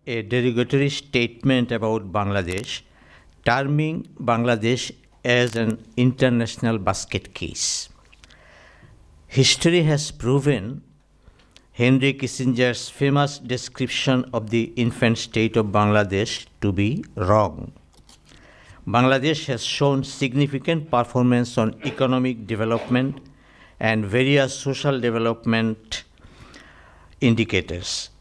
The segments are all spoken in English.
a derogatory statement about Bangladesh, terming Bangladesh as an international basket case. History has proven Henry Kissinger's famous description of the infant state of Bangladesh to be wrong. Bangladesh has shown significant performance on economic development and various social development indicators.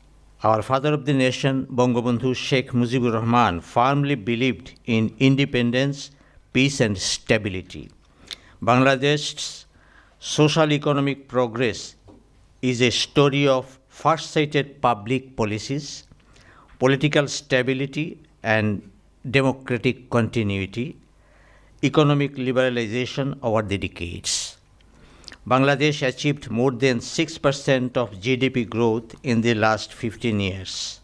Our father of the nation, Bangabandhu Sheikh Mujibur Rahman, firmly believed in independence, peace and stability. Bangladesh's social economic progress is a story of far-sighted public policies, political stability and democratic continuity, economic liberalization over the decades. Bangladesh achieved more than 6% of GDP growth in the last 15 years.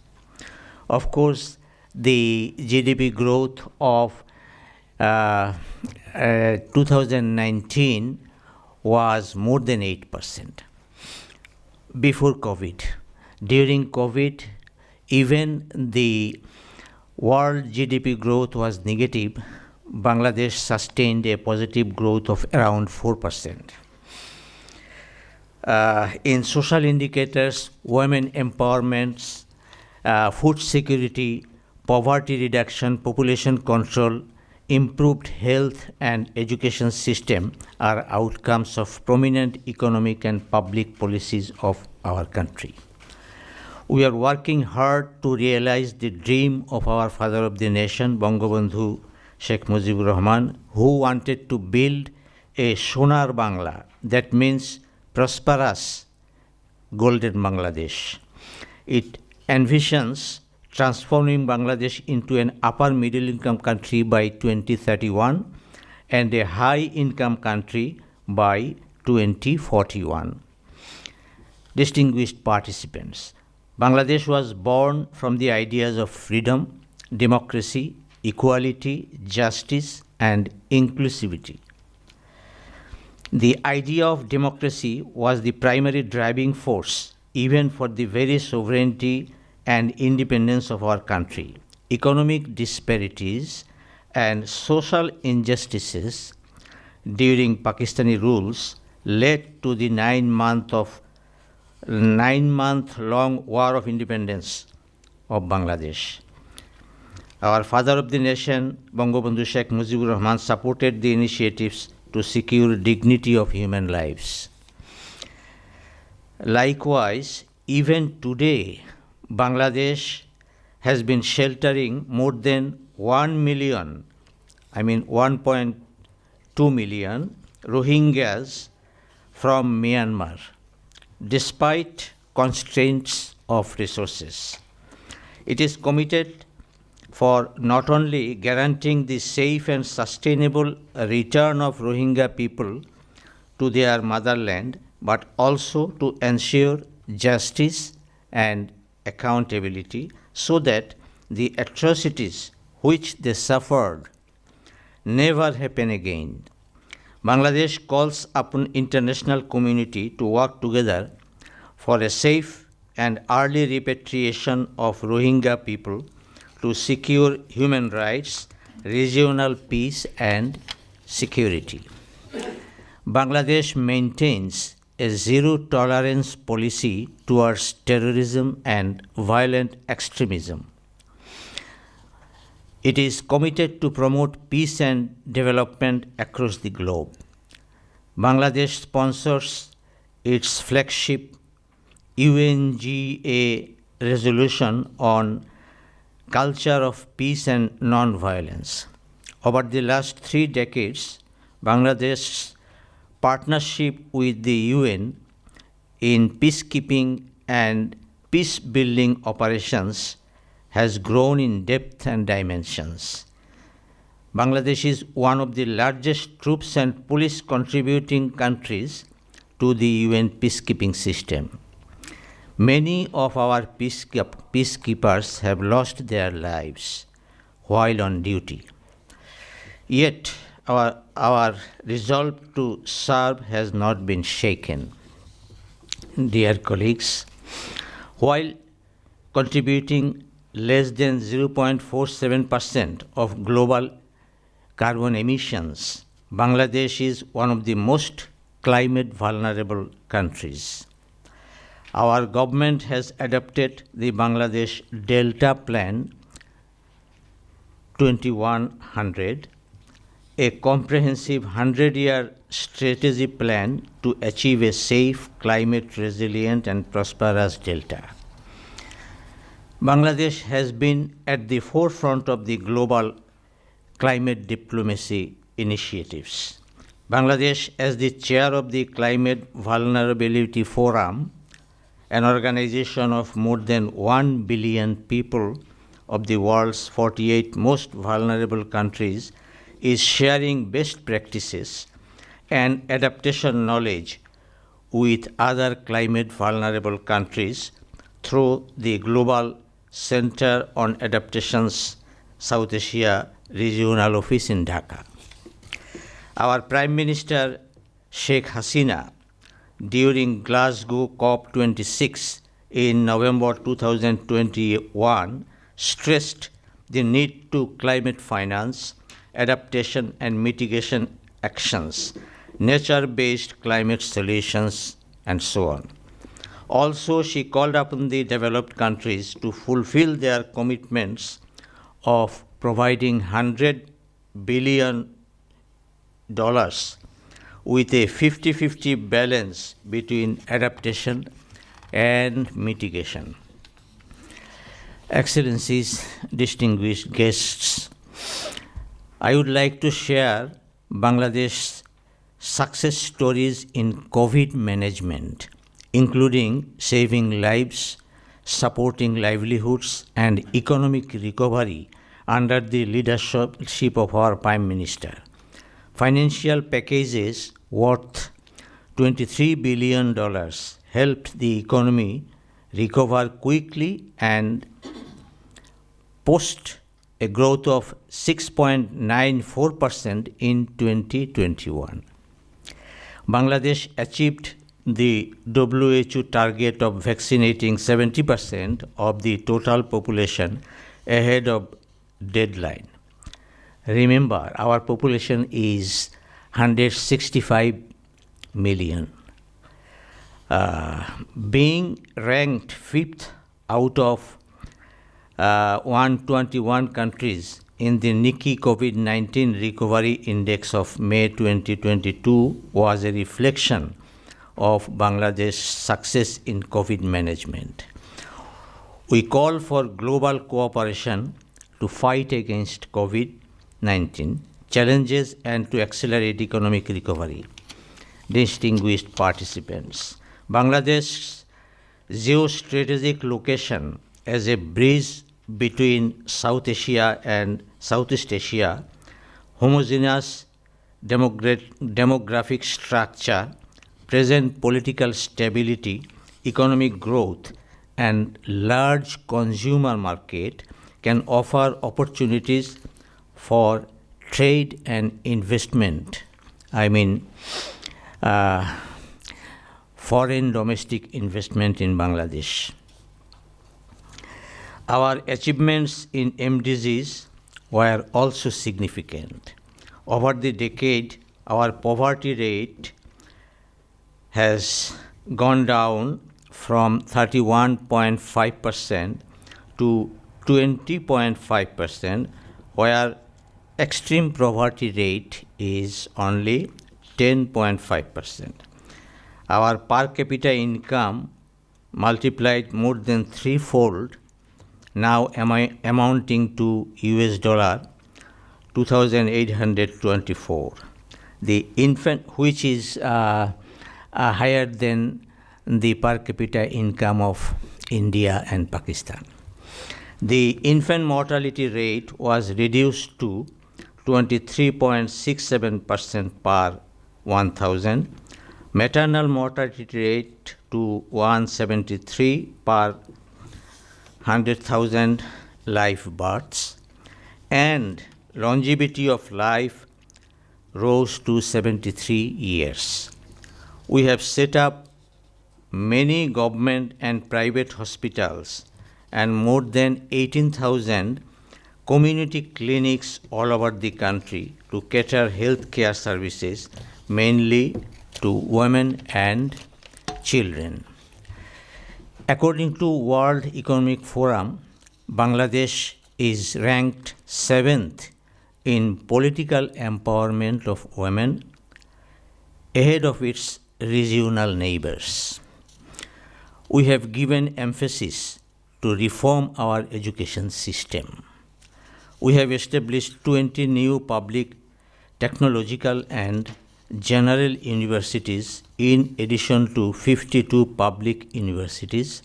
Of course, the GDP growth of 2019 was more than 8%. Before COVID, during COVID, even the world GDP growth was negative. Bangladesh sustained a positive growth of around 4%. In social indicators, women empowerment, food security, poverty reduction, population control, improved health and education system are outcomes of prominent economic and public policies of our country. We are working hard to realize the dream of our father of the nation, Bangabandhu Sheikh Mujibur Rahman, who wanted to build a Sonar Bangla, that means prosperous golden Bangladesh. It envisions transforming Bangladesh into an upper middle income country by 2031 and a high income country by 2041. Distinguished participants, Bangladesh was born from the ideas of freedom, democracy, equality, justice, and inclusivity. The idea of democracy was the primary driving force, even for the very sovereignty and independence of our country. Economic disparities and social injustices during Pakistani rules led to the 9-month-long war of independence of Bangladesh. Our father of the nation, Bangabandhu Sheikh Mujibur Rahman, supported the initiatives to secure dignity of human lives. Likewise, even today, Bangladesh has been sheltering more than 1.2 million Rohingyas from Myanmar, despite constraints of resources. It is committed for not only guaranteeing the safe and sustainable return of Rohingya people to their motherland, but also to ensure justice and accountability so that the atrocities which they suffered never happen again. Bangladesh calls upon international community to work together for a safe and early repatriation of Rohingya people to secure human rights, regional peace and security. Bangladesh maintains a zero-tolerance policy towards terrorism and violent extremism. It is committed to promote peace and development across the globe. Bangladesh sponsors its flagship UNGA resolution on culture of peace and non-violence. Over the last 3 decades, Bangladesh's partnership with the UN in peacekeeping and peace-building operations has grown in depth and dimensions. Bangladesh is one of the largest troops and police contributing countries to the UN peacekeeping system. Many of our peacekeepers have lost their lives while on duty. Yet, our resolve to serve has not been shaken. Dear colleagues, while contributing less than 0.47% of global carbon emissions, Bangladesh is one of the most climate vulnerable countries. Our government has adopted the Bangladesh Delta Plan 2100, a comprehensive 100-year strategy plan to achieve a safe, climate resilient and prosperous delta. Bangladesh has been at the forefront of the global climate diplomacy initiatives. Bangladesh, as the chair of the Climate Vulnerability Forum, an organization of more than 1 billion people of the world's 48 most vulnerable countries, is sharing best practices and adaptation knowledge with other climate vulnerable countries through the Global Center on Adaptation's South Asia Regional Office in Dhaka. Our Prime Minister Sheikh Hasina, during Glasgow COP26 in November 2021, stressed the need to climate finance, adaptation and mitigation actions, nature-based climate solutions, and so on. Also, she called upon the developed countries to fulfill their commitments of providing $100 billion with a 50-50 balance between adaptation and mitigation. Excellencies, distinguished guests, I would like to share Bangladesh's success stories in COVID management, including saving lives, supporting livelihoods, and economic recovery under the leadership of our Prime Minister. Financial packages worth $23 billion helped the economy recover quickly and post a growth of 6.94% in 2021. Bangladesh achieved the WHO target of vaccinating 70% of the total population ahead of deadline. Remember, our population is 165 million. Being ranked 5th out of 121 countries in the Nikkei COVID-19 Recovery Index of May 2022 was a reflection of Bangladesh's success in COVID management. We call for global cooperation to fight against COVID-19 challenges and to accelerate economic recovery. Distinguished participants, Bangladesh's geostrategic location as a bridge between South Asia and Southeast Asia, homogeneous demographic structure, present political stability, economic growth, and large consumer market can offer opportunities for trade and investment. Foreign domestic investment in Bangladesh. Our achievements in MDGs were also significant. Over the decade, our poverty rate has gone down from 31.5% to 20.5%, where extreme poverty rate is only 10.5%. Our per capita income multiplied more than threefold, now amounting to $2,824. The infant, which is higher than the per capita income of India and Pakistan. The infant mortality rate was reduced to 23.67% per 1,000, maternal mortality rate to 173 per 100,000 live births, and longevity of life rose to 73 years. We have set up many government and private hospitals and more than 18,000 community clinics all over the country to cater health care services mainly to women and children. According to World Economic Forum, Bangladesh is ranked 7th in political empowerment of women, ahead of its regional neighbors. We have given emphasis to reform our education system. We have established 20 new public, technological, and general universities in addition to 52 public universities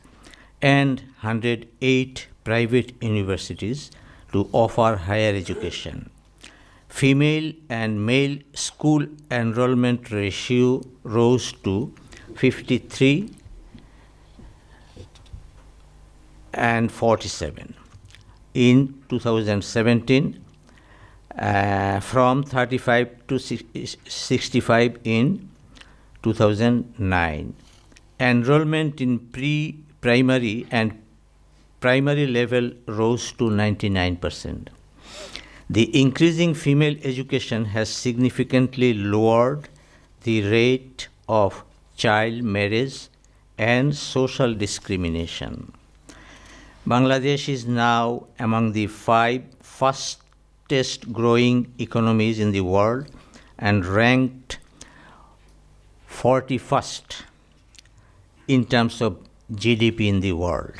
and 108 private universities to offer higher education. Female and male school enrollment ratio rose to 53 and 47 in 2017 from 35 to 65 in 2009. Enrollment in pre-primary and primary level rose to 99%. The increasing female education has significantly lowered the rate of child marriage and social discrimination. Bangladesh is now among the 5 fastest growing economies in the world and ranked 41st in terms of GDP in the world.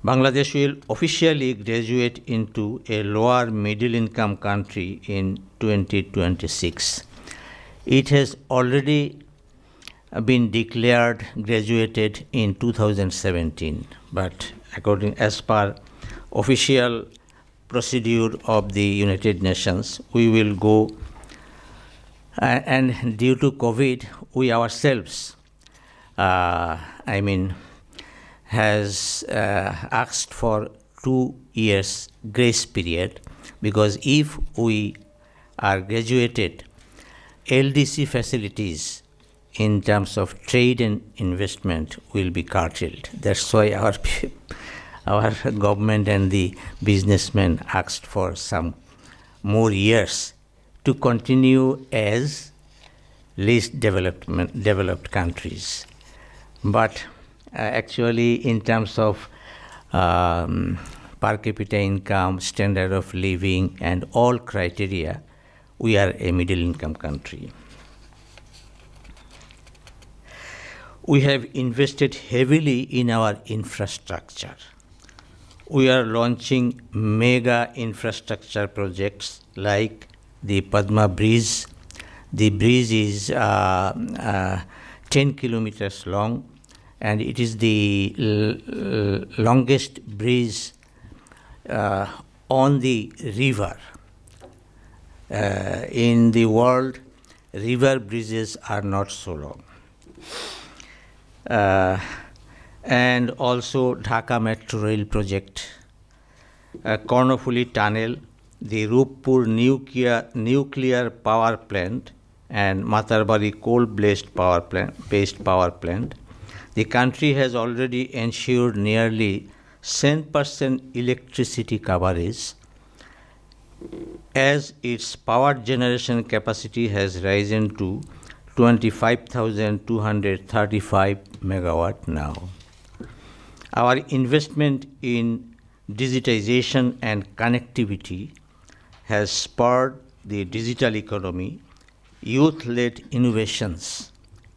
Bangladesh will officially graduate into a lower middle income country in 2026. It has already been declared graduated in 2017, but as per official procedure of the United Nations, we will go and due to COVID, we ourselves, has asked for 2 years grace period, because if we are graduated, LDC facilities in terms of trade and investment will be curtailed. That's why our government and the businessmen asked for some more years to continue as least developed countries. But actually, in terms of per capita income, standard of living, and all criteria, we are a middle income country. We have invested heavily in our infrastructure. We are launching mega infrastructure projects like the Padma Bridge. The bridge is 10 kilometers long, and it is the longest bridge on the river. In the world, river bridges are not so long. And also Dhaka Metro Rail Project, Kornofuli Tunnel, the Rupur nuclear power plant, and Matarbari coal-based power plant. The country has already ensured nearly 100% electricity coverage, as its power generation capacity has risen to 25,235 megawatt now. Our investment in digitization and connectivity has spurred the digital economy, youth-led innovations,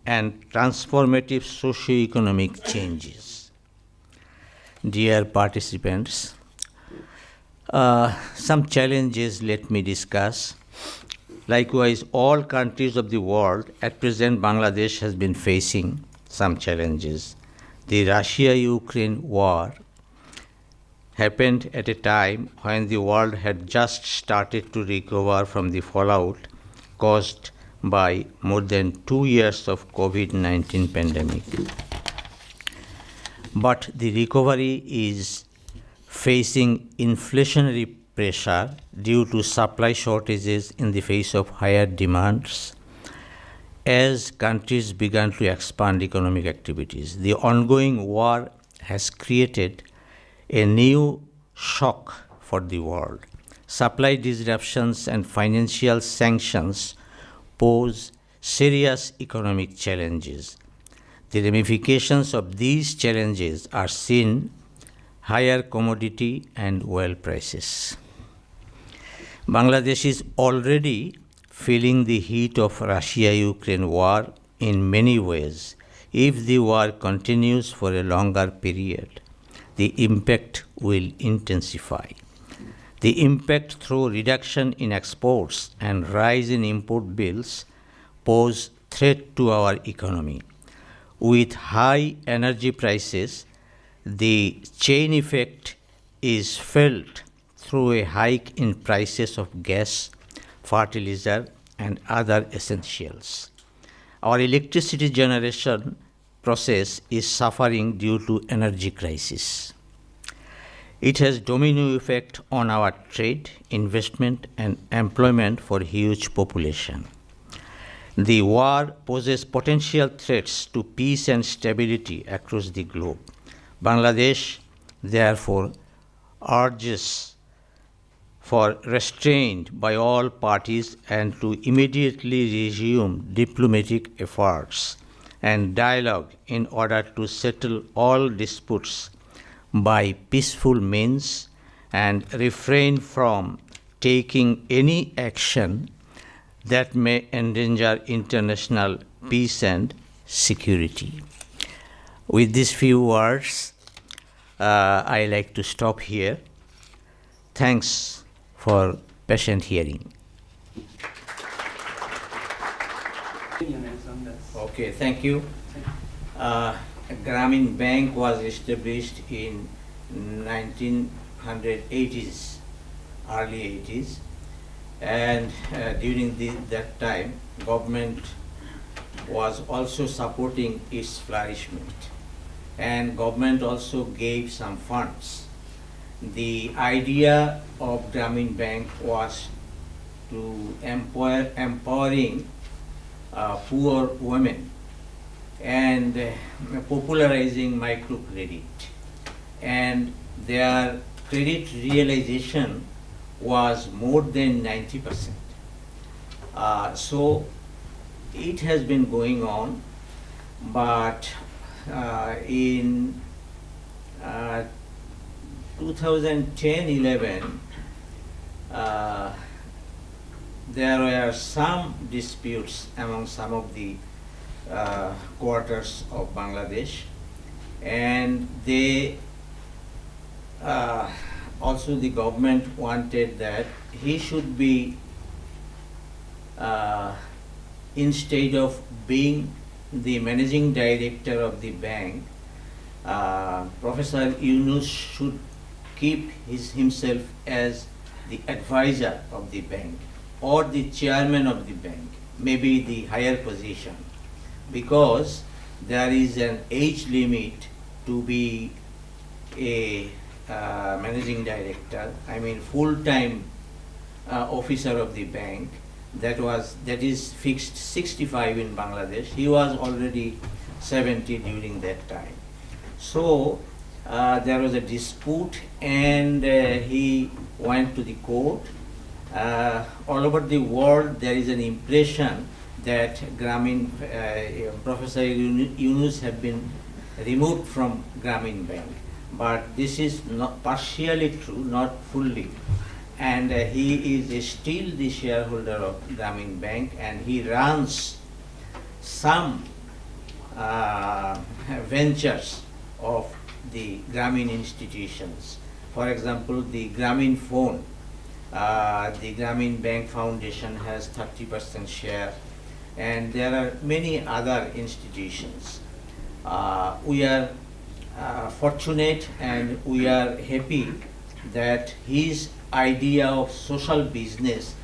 and transformative socio-economic changes. Dear participants, some challenges let me discuss. Likewise, all countries of the world, at present Bangladesh has been facing some challenges. The Russia-Ukraine war happened at a time when the world had just started to recover from the fallout caused by more than 2 years of COVID-19 pandemic. But the recovery is facing inflationary pressure due to supply shortages in the face of higher demands as countries began to expand economic activities. The ongoing war has created a new shock for the world. Supply disruptions and financial sanctions pose serious economic challenges. The ramifications of these challenges are seen higher commodity and oil prices. Bangladesh is already feeling the heat of Russia-Ukraine war in many ways. If the war continues for a longer period, the impact will intensify. The impact through reduction in exports and rise in import bills pose threat to our economy. With high energy prices, the chain effect is felt through a hike in prices of gas, fertilizer, and other essentials. Our electricity generation process is suffering due to energy crisis. It has domino effect on our trade, investment, and employment for huge population. The war poses potential threats to peace and stability across the globe. Bangladesh, therefore, urges for restraint by all parties and to immediately resume diplomatic efforts and dialogue in order to settle all disputes by peaceful means and refrain from taking any action that may endanger international peace and security. With these few words, I like to stop here. Thanks for patient hearing. Okay, thank you. Grameen Bank was established in 1980s, early 80s, and during that time, government was also supporting its flourishment, and government also gave some funds. The idea of Grameen Bank was to empowering poor women and popularizing microcredit, and their credit realization was more than 90%. So it has been going on, but in 2010-11, there were some disputes among some of the quarters of Bangladesh, and they also the government wanted that he should be instead of being the managing director of the bank, Professor Yunus should keep himself as the advisor of the bank or the chairman of the bank, maybe the higher position, because there is an age limit to be a managing director, I mean full-time officer of the bank. That is fixed 65 in Bangladesh. He was already 70 during that time. So there was a dispute, and he went to the court. All over the world, there is an impression that Grameen Professor Yunus have been removed from Grameen Bank, but this is not partially true, not fully. And he is still the shareholder of Grameen Bank, and he runs some ventures of the Grameen institutions. For example, the Grameen Phone, the Grameen Bank Foundation has 30% share, and there are many other institutions. We are fortunate and we are happy that his idea of social business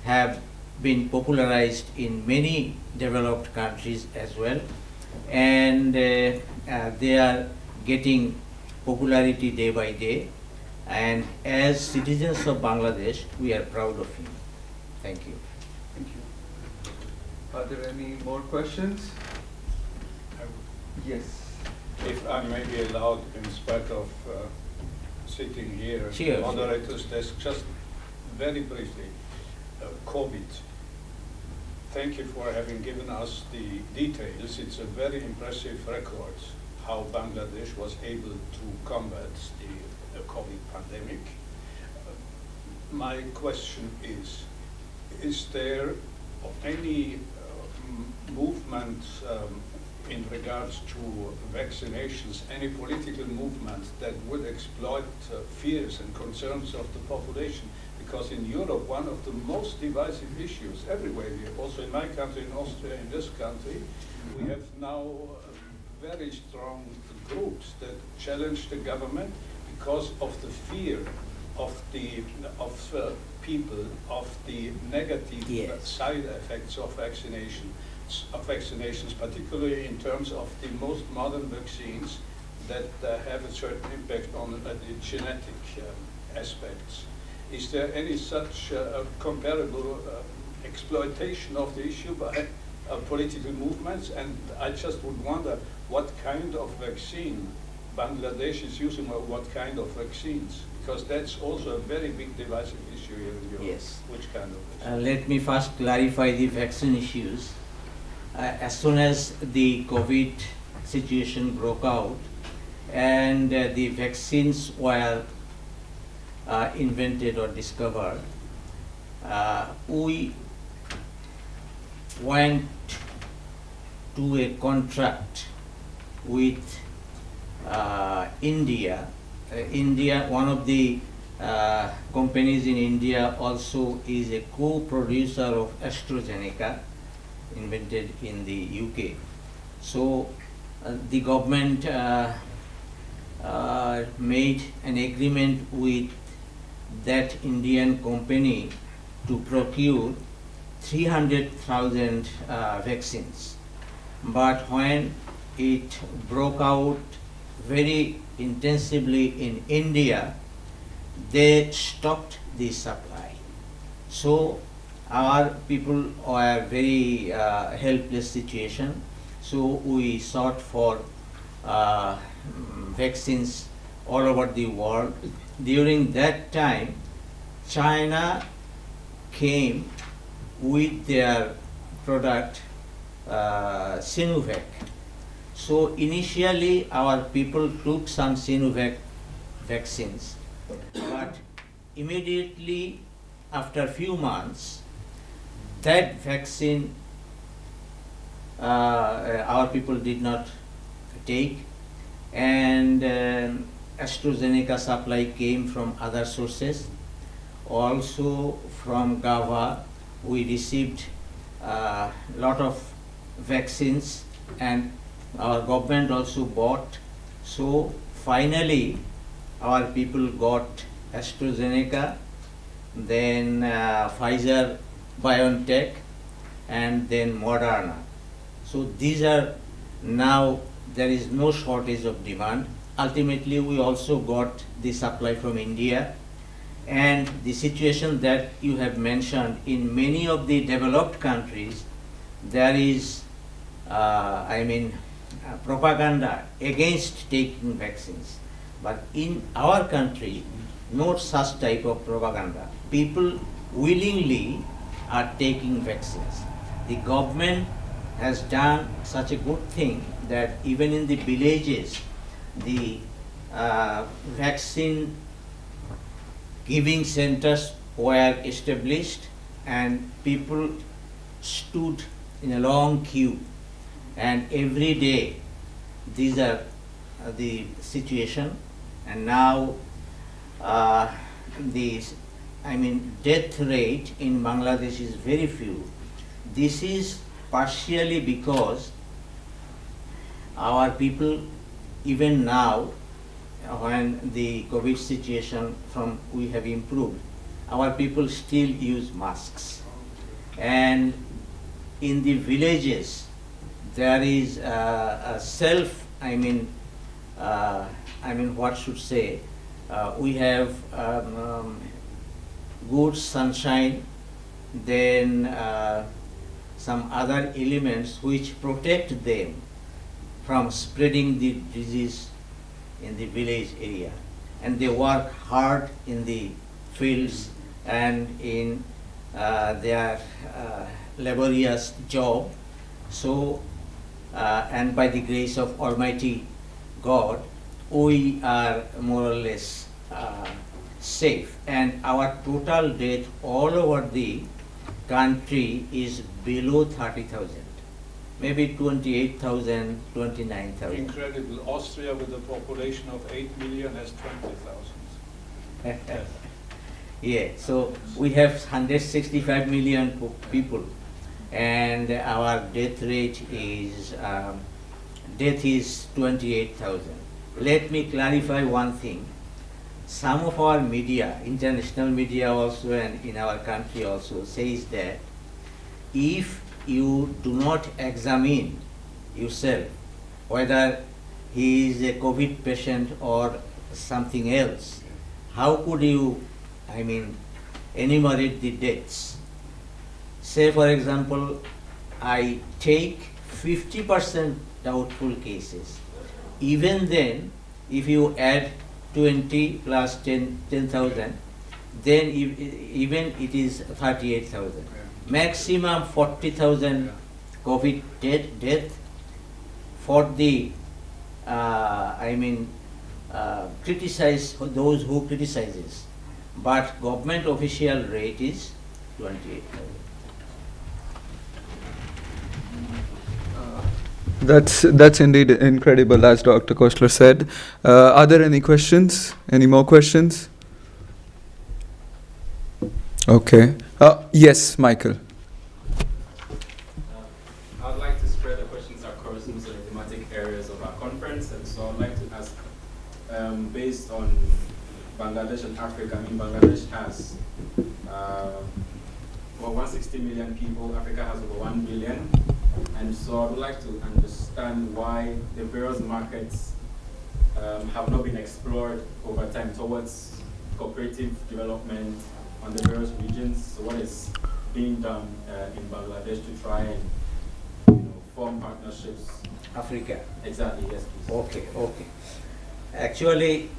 have been popularized in many developed countries as well, and they are getting popularity day by day, and as citizens of Bangladesh, we are proud of him. Thank you. Thank you. Are there any more questions? Yes. If I may be allowed, in spite of sitting here, Sure, moderator's desk, just very briefly, COVID. Thank you for having given us the details. It's a very impressive record how Bangladesh was able to combat the COVID pandemic. My question is there any movement in regards to vaccinations, any political movement that would exploit fears and concerns of the population? Because in Europe, one of the most divisive issues everywhere, also in my country, in Austria, in this country, we have now very strong groups that challenge the government because of the fear of people of the negative side effects of vaccinations, particularly in terms of the most modern vaccines that have a certain impact on the genetic aspects. Is there any such comparable exploitation of the issue by political movements? And I just would wonder what kind of vaccine Bangladesh is using, or what kind of vaccines, because that's also a very big divisive issue here in Europe. Yes. Which kind of vaccine? Let me first clarify the vaccine issues. As soon as the COVID situation broke out and the vaccines were invented or discovered, we went to a contract with India. One of the companies in India also is a co-producer of AstraZeneca, invented in the UK. So the government made an agreement with that Indian company to procure 300,000 vaccines. But when it broke out very intensively in India, they stopped the supply. So our people were very helpless situation. So we sought for vaccines all over the world. During that time, China came with their product Sinovac. So initially our people took some Sinovac vaccines, but immediately after a few months, that vaccine our people did not take, and AstraZeneca supply came from other sources. Also from Gava, we received a lot of vaccines, and our government also bought. So finally, our people got AstraZeneca, then Pfizer, BioNTech, and then Moderna. So these are now, there is no shortage of demand. Ultimately, we also got the supply from India. And the situation that you have mentioned, in many of the developed countries, there is, propaganda against taking vaccines. But in our country, no such type of propaganda. People willingly are taking vaccines. The government has done such a good thing that even in the villages, the vaccine giving centers were established, and people stood in a long queue, and every day these are the situation. And now death rate in Bangladesh is very few. This is partially because our people, even now, when the COVID situation we have improved, our people still use masks. And in the villages, there is a we have good sunshine, then some other elements which protect them from spreading the disease in the village area. and they work hard in the fields and in their laborious job. So, and by the grace of Almighty God, we are more or less safe. And our total death all over the country is below 30,000, maybe 28,000, 29,000. Incredible. Austria, with a population of 8 million, has 20,000. Yeah, so we have 165 million people, and our death rate is death is 28,000. Let me clarify one thing. Some of our media, international media also, and in our country also, says that if you do not examine yourself whether he is a COVID patient or something else, how could you, enumerate the deaths? Say, for example, I take 50% doubtful cases. Even then, if you add 20 plus 10,000, then even it is 38,000. Maximum 40,000 COVID death for the, criticize those who criticizes. But government official rate is 28,000. That's indeed incredible, as Dr. Kostler said. Are there any questions? Any more questions? Okay. Yes, Michael. I'd like to spread the questions across most of the thematic areas of our conference, and so I'd like to ask, based on Bangladesh and Africa. Bangladesh has over 160 million people. Africa has over 1 billion. And so I would like to understand why the various markets have not been explored over time towards cooperative development on the various regions. So what is being done in Bangladesh to try and form partnerships? Africa. Exactly, yes, please. Okay. Actually,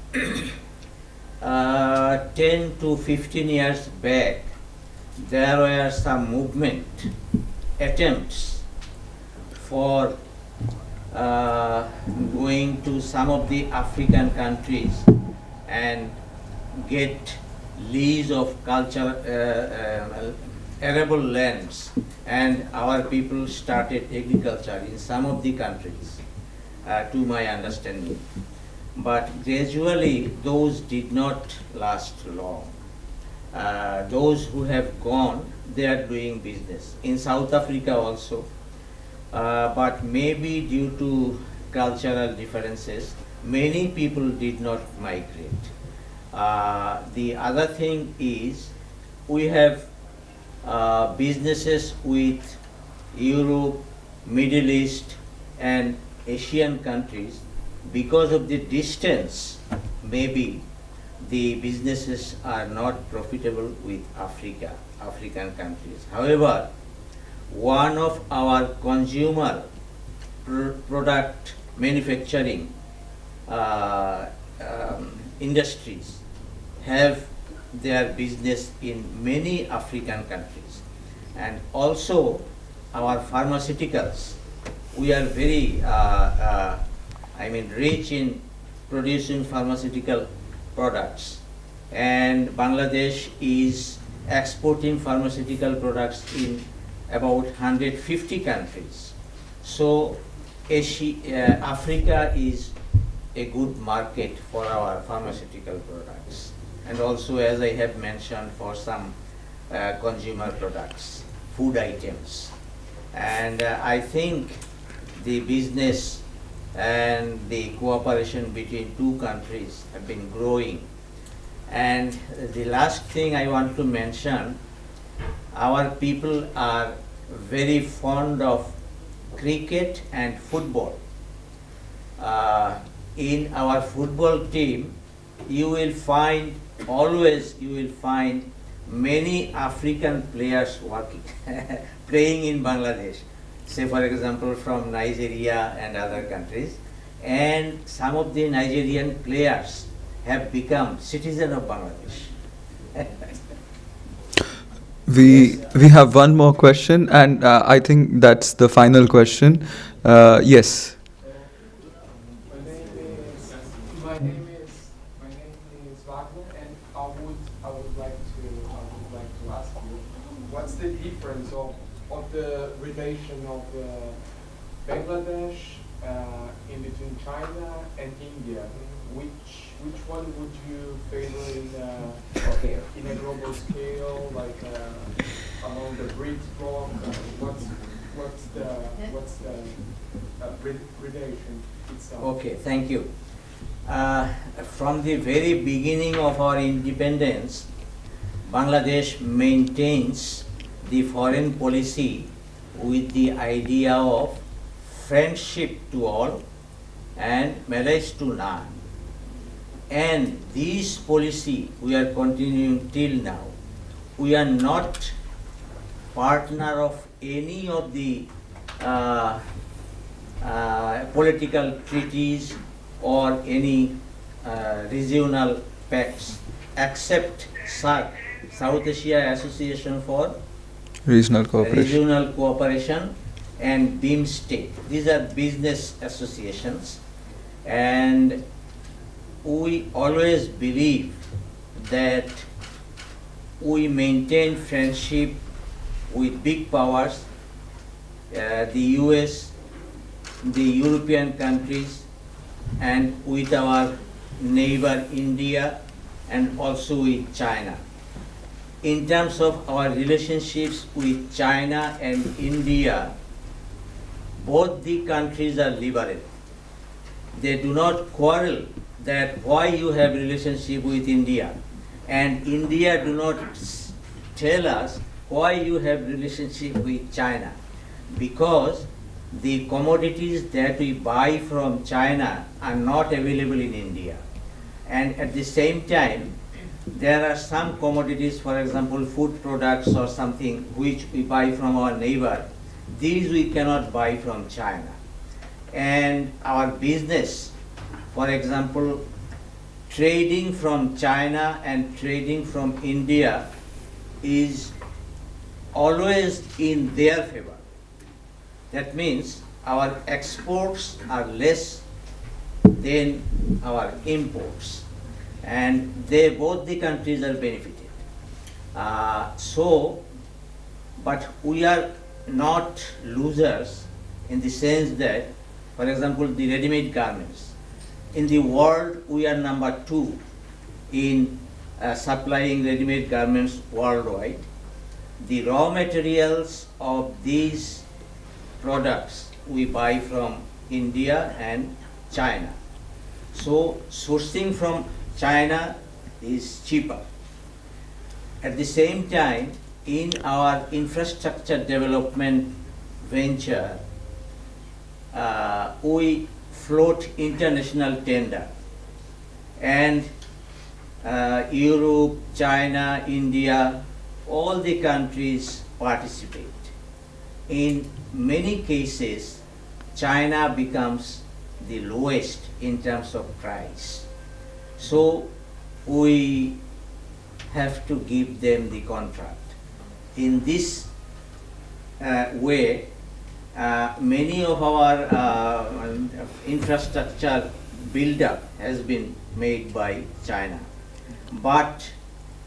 10 to 15 years back, there were some movement attempts for going to some of the African countries and get lease of arable lands, and our people started agriculture in some of the countries, to my understanding. But gradually those did not last long. Those who have gone, they are doing business. In South Africa also, but maybe due to cultural differences, many people did not migrate. The other thing is, we have businesses with Europe, Middle East and Asian countries. Because of the distance, maybe the businesses are not profitable with African countries. However, one of our consumer product manufacturing industries have their business in many African countries. And also our pharmaceuticals, we are very rich in producing pharmaceutical products, and Bangladesh is exporting pharmaceutical products in about 150 countries. So Africa is a good market for our pharmaceutical products, and also, as I have mentioned, for some consumer products, food items. And I think the business and the cooperation between two countries have been growing. And the last thing I want to mention, our people are very fond of cricket and football. In our football team, you will find many African players working, playing in Bangladesh. Say, for example, from Nigeria and other countries. And some of the Nigerian players have become citizen of Bangladesh. We have one more question, and I think that's the final question. Yes. My name is Wagner, and I would like to ask you, what's the difference of the relation of Bangladesh in between China and India? Which one would you favor in a global scale, like among the BRICS bloc? What's the relation itself? Okay, thank you. From the very beginning of our independence, Bangladesh maintains the foreign policy with the idea of friendship to all and marriage to none. And this policy we are continuing till now. We are not partner of any of the political treaties or any regional pacts except SAARC, South Asia Association for Regional cooperation. Regional Cooperation, and BIMSTEC. These are business associations, and we always believe that we maintain friendship with big powers, the US, the European countries, and with our neighbor India, and also with China. In terms of our relationships with China and India, both the countries are liberal. They do not quarrel that why you have relationship with India, and India do not tell us why you have relationship with China, because the commodities that we buy from China are not available in India. And at the same time, there are some commodities, for example, food products or something, which we buy from our neighbor. These we cannot buy from China. And our business, for example, trading from China and trading from India is always in their favor. That means our exports are less than our imports, and both the countries are benefited. But we are not losers in the sense that, for example, the ready-made garments. In the world, we are number 2 in supplying ready-made garments worldwide. The raw materials of these products we buy from India and China. So sourcing from China is cheaper. At the same time, in our infrastructure development venture, we float international tender, and Europe, China, India, all the countries participate. In many cases, China becomes the lowest in terms of price. So we have to give them the contract. In this way, many of our infrastructure build-up has been made by China. But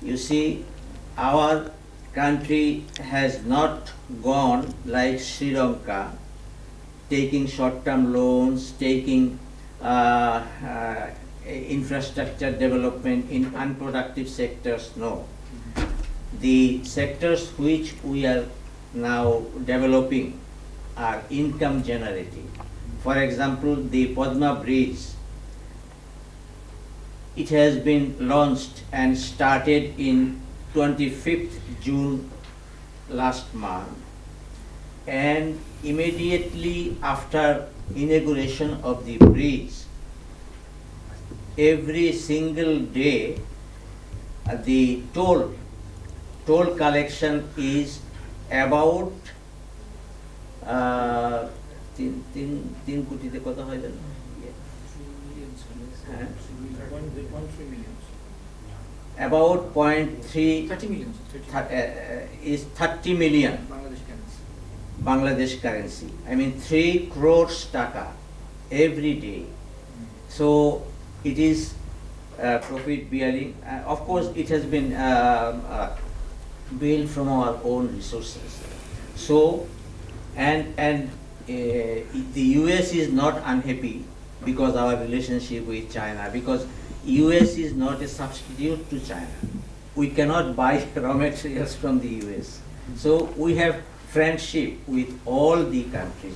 you see, our country has not gone like Sri Lanka, taking short-term loans, taking infrastructure development in unproductive sectors. No. The sectors which we are now developing are income generating. For example, the Padma Bridge, it has been launched and started in 25th June last month, and immediately after inauguration of the bridge, every single day the toll collection is about 3 কোটিতে কত হয় জানো? 0.3 million. About 0.3 30 million. is 30 million Bangladesh currency. Bangladesh currency. I mean 3 crores taka every day. So it is profit bearing. Of course, it has been built from our own resources. So, and the US is not unhappy because our relationship with China, because US is not a substitute to China. We cannot buy raw materials from the US. So we have friendship with all the countries.